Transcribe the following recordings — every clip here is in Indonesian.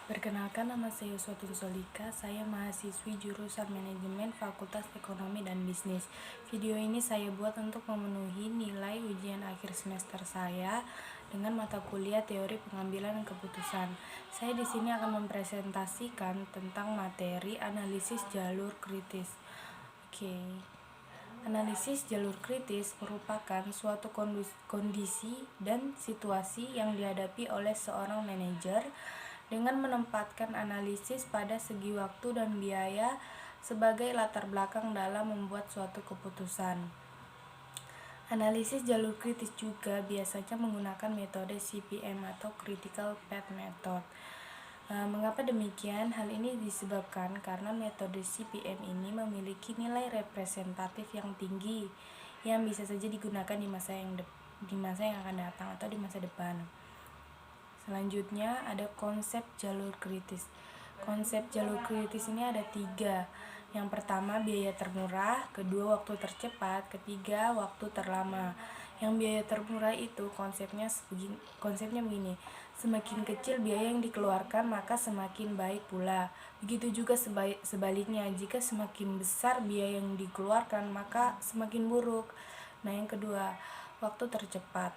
Perkenalkan, nama saya Yuswatun Solika. Saya mahasiswi jurusan Manajemen Fakultas Ekonomi dan Bisnis. Video ini saya buat untuk memenuhi nilai ujian akhir semester saya dengan mata kuliah Teori Pengambilan Keputusan. Saya di sini akan mempresentasikan tentang materi analisis jalur kritis. Analisis jalur kritis merupakan suatu kondisi dan situasi yang dihadapi oleh seorang manajer dengan menempatkan analisis pada segi waktu dan biaya sebagai latar belakang dalam membuat suatu keputusan. Analisis jalur kritis juga biasanya menggunakan metode CPM atau Critical Path Method. Mengapa demikian? Hal ini disebabkan karena metode CPM ini memiliki nilai representatif yang tinggi yang bisa saja digunakan di masa yang akan datang atau di masa depan. Selanjutnya ada konsep jalur kritis. Konsep jalur kritis ini ada 3. Yang pertama biaya termurah, kedua waktu tercepat, ketiga waktu terlama. Yang biaya termurah itu konsepnya begini. Semakin kecil biaya yang dikeluarkan maka semakin baik pula. Begitu juga sebaliknya, jika semakin besar biaya yang dikeluarkan maka semakin buruk. Nah, yang kedua, waktu tercepat.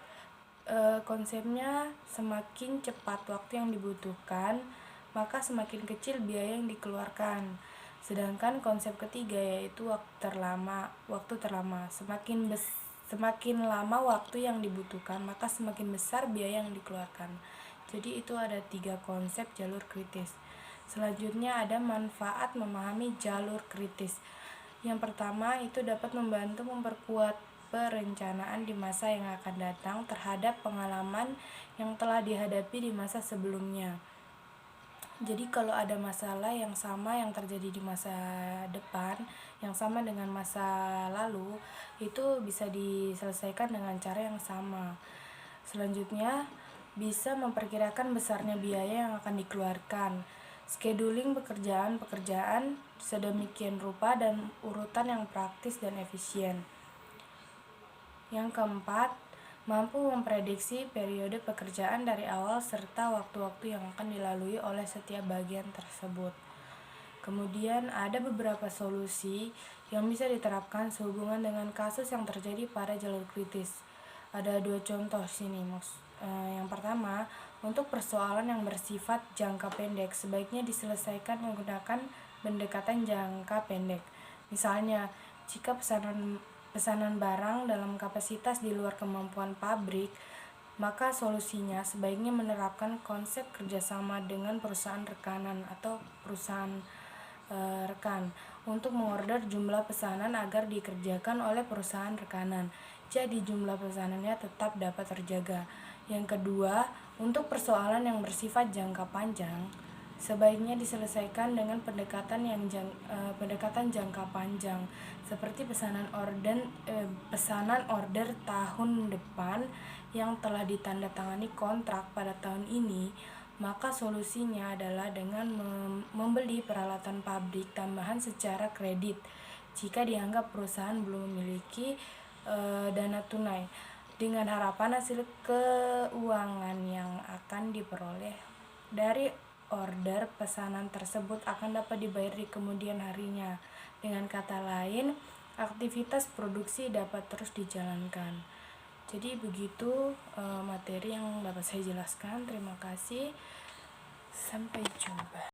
Konsepnya semakin cepat waktu yang dibutuhkan maka semakin kecil biaya yang dikeluarkan. Sedangkan konsep ketiga yaitu waktu terlama. Semakin lama waktu yang dibutuhkan maka semakin besar biaya yang dikeluarkan. Jadi itu ada 3 konsep jalur kritis. Selanjutnya ada manfaat memahami jalur kritis. Yang pertama itu dapat membantu memperkuat perencanaan di masa yang akan datang terhadap pengalaman yang telah dihadapi di masa sebelumnya. Jadi kalau ada masalah yang sama yang terjadi di masa depan, yang sama dengan masa lalu, itu bisa diselesaikan dengan cara yang sama. Selanjutnya, bisa memperkirakan besarnya biaya yang akan dikeluarkan. Scheduling pekerjaan sedemikian rupa dan urutan yang praktis dan efisien. Yang keempat, mampu memprediksi periode pekerjaan dari awal serta waktu-waktu yang akan dilalui oleh setiap bagian tersebut. Kemudian ada beberapa solusi yang bisa diterapkan sehubungan dengan kasus yang terjadi pada jalur kritis. Ada 2 contoh sini, Yang pertama, untuk persoalan yang bersifat jangka pendek sebaiknya diselesaikan menggunakan pendekatan jangka pendek. Misalnya, jika pesanan barang dalam kapasitas di luar kemampuan pabrik, maka solusinya sebaiknya menerapkan konsep kerjasama dengan perusahaan rekanan atau perusahaan rekan untuk mengorder jumlah pesanan agar dikerjakan oleh perusahaan rekanan. Jadi jumlah pesanannya tetap dapat terjaga. Yang kedua, untuk persoalan yang bersifat jangka panjang, sebaiknya diselesaikan dengan pendekatan jangka panjang seperti pesanan order tahun depan yang telah ditandatangani kontrak pada tahun ini. Maka solusinya adalah dengan membeli peralatan pabrik tambahan secara kredit jika dianggap perusahaan belum memiliki dana tunai, dengan harapan hasil keuangan yang akan diperoleh dari order pesanan tersebut akan dapat dibayar di kemudian harinya. Dengan kata lain, aktivitas produksi dapat terus dijalankan. Jadi begitu materi yang dapat saya jelaskan. Terima kasih. Sampai jumpa.